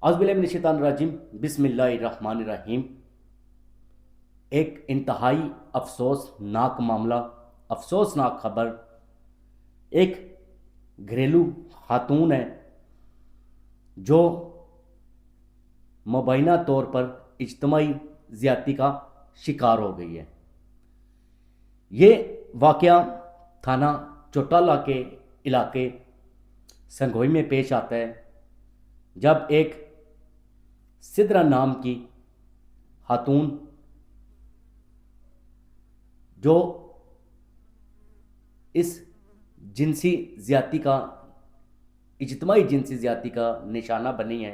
اعوذ باللہ من الشیطان الرجیم، بسم اللہ الرحمن الرحیم۔ ایک انتہائی افسوسناک معاملہ، افسوسناک خبر۔ ایک گھریلو خاتون ہے جو مبینہ طور پر اجتماعی زیادتی کا شکار ہو گئی ہے۔ یہ واقعہ تھانہ چوٹالہ کے علاقے سنگھوئی میں پیش آتا ہے، جب ایک سدرا نام کی خاتون جو اس جنسی زیادتی کا اجتماعی جنسی زیادتی کا نشانہ بنی ہے،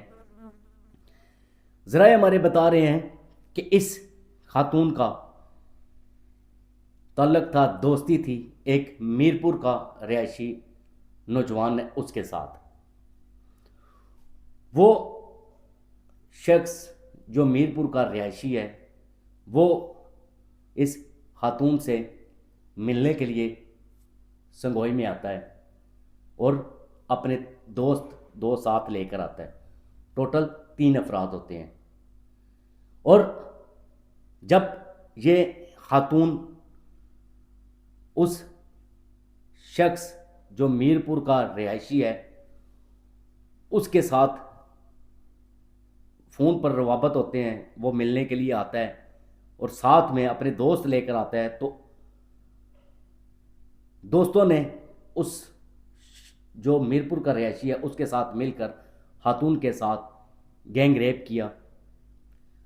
ذرائع ہمارے بتا رہے ہیں کہ اس خاتون کا تعلق تھا، دوستی تھی ایک میرپور کا رہائشی نوجوان ہے اس کے ساتھ۔ وہ شخص جو میرپور کا رہائشی ہے وہ اس خاتون سے ملنے کے لیے سنگھوئی میں آتا ہے اور اپنے دوست دو ساتھ لے کر آتا ہے۔ ٹوٹل 3 افراد ہوتے ہیں، اور جب یہ خاتون اس شخص جو میرپور کا رہائشی ہے اس کے ساتھ فون پر روابط ہوتے ہیں، وہ ملنے کے لیے آتا ہے اور ساتھ میں اپنے دوست لے کر آتا ہے، تو دوستوں نے اس جو میرپور کا رہائشی ہے اس کے ساتھ مل کر خاتون کے ساتھ گینگ ریپ کیا۔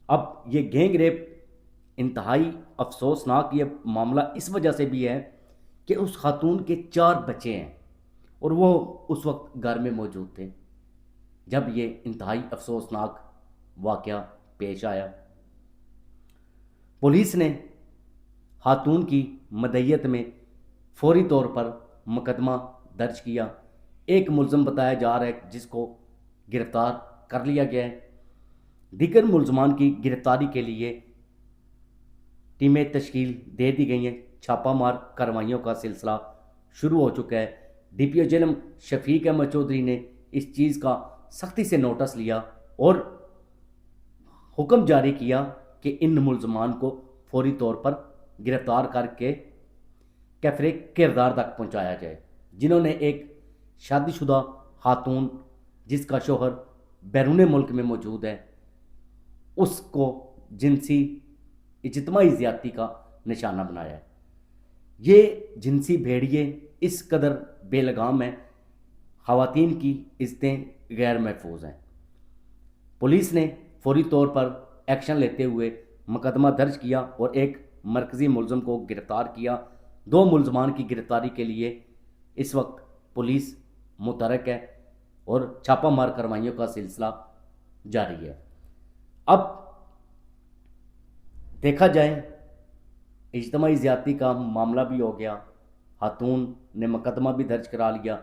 اب یہ گینگ ریپ انتہائی افسوسناک یہ معاملہ اس وجہ سے بھی ہے کہ اس خاتون کے 4 بچے ہیں اور وہ اس وقت گھر میں موجود تھے جب یہ انتہائی افسوسناک واقعہ پیش آیا۔ پولیس نے خاتون کی مدعیت میں فوری طور پر مقدمہ درج کیا۔ ایک ملزم بتایا جا رہا ہے جس کو گرفتار کر لیا گیا ہے۔ دیگر ملزمان کی گرفتاری کے لیے ٹیمیں تشکیل دے دی گئی ہیں۔ چھاپہ مار کارروائیوں کا سلسلہ شروع ہو چکا ہے۔ ڈی پی او جرم شفیق احمد چودھری نے اس چیز کا سختی سے نوٹس لیا اور حکم جاری کیا کہ ان ملزمان کو فوری طور پر گرفتار کر کے کیفرے کردار تک پہنچایا جائے، جنہوں نے ایک شادی شدہ خاتون جس کا شوہر بیرون ملک میں موجود ہے اس کو جنسی اجتماعی زیادتی کا نشانہ بنایا ہے۔ یہ جنسی بھیڑیے اس قدر بے لگام ہیں، خواتین کی عزتیں غیر محفوظ ہیں۔ پولیس نے فوری طور پر ایکشن لیتے ہوئے مقدمہ درج کیا اور ایک مرکزی ملزم کو گرفتار کیا۔ 2 ملزمان کی گرفتاری کے لیے اس وقت پولیس متحرک ہے اور چھاپہ مار کارروائیوں کا سلسلہ جاری ہے۔ اب دیکھا جائے اجتماعی زیادتی کا معاملہ بھی ہو گیا، خاتون نے مقدمہ بھی درج کرا لیا،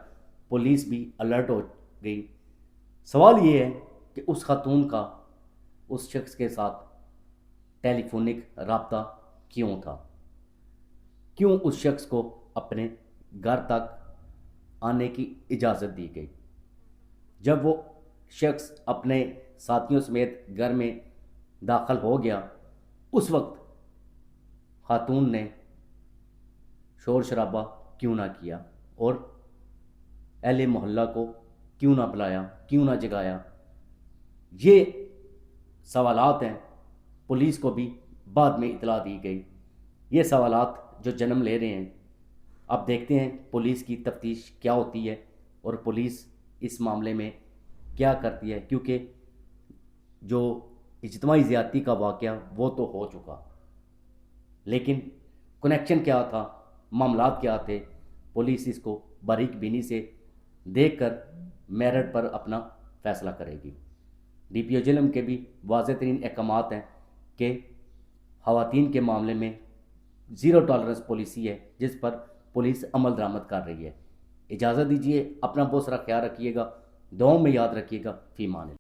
پولیس بھی الرٹ ہو گئی۔ سوال یہ ہے کہ اس خاتون کا اس شخص کے ساتھ ٹیلی فونک رابطہ کیوں تھا؟ کیوں اس شخص کو اپنے گھر تک آنے کی اجازت دی گئی؟ جب وہ شخص اپنے ساتھیوں سمیت گھر میں داخل ہو گیا اس وقت خاتون نے شور شرابہ کیوں نہ کیا اور اہل محلہ کو کیوں نہ بلایا، کیوں نہ جگایا؟ یہ سوالات ہیں، پولیس کو بھی بعد میں اطلاع دی گئی۔ یہ سوالات جو جنم لے رہے ہیں، اب دیکھتے ہیں پولیس کی تفتیش کیا ہوتی ہے اور پولیس اس معاملے میں کیا کرتی ہے، کیونکہ جو اجتماعی زیادتی کا واقعہ وہ تو ہو چکا، لیکن کنیکشن کیا تھا، معاملات کیا تھے، پولیس اس کو باریک بینی سے دیکھ کر میرٹ پر اپنا فیصلہ کرے گی۔ ڈی پی او جرم کے بھی واضح ترین احکامات ہیں کہ خواتین کے معاملے میں 0 ٹالرنس پالیسی ہے جس پر پولیس عمل درآمد کر رہی ہے۔ اجازت دیجیے، اپنا بہت سارا خیال رکھیے گا، دعاؤں میں یاد رکھیے گا۔ فی امان اللہ۔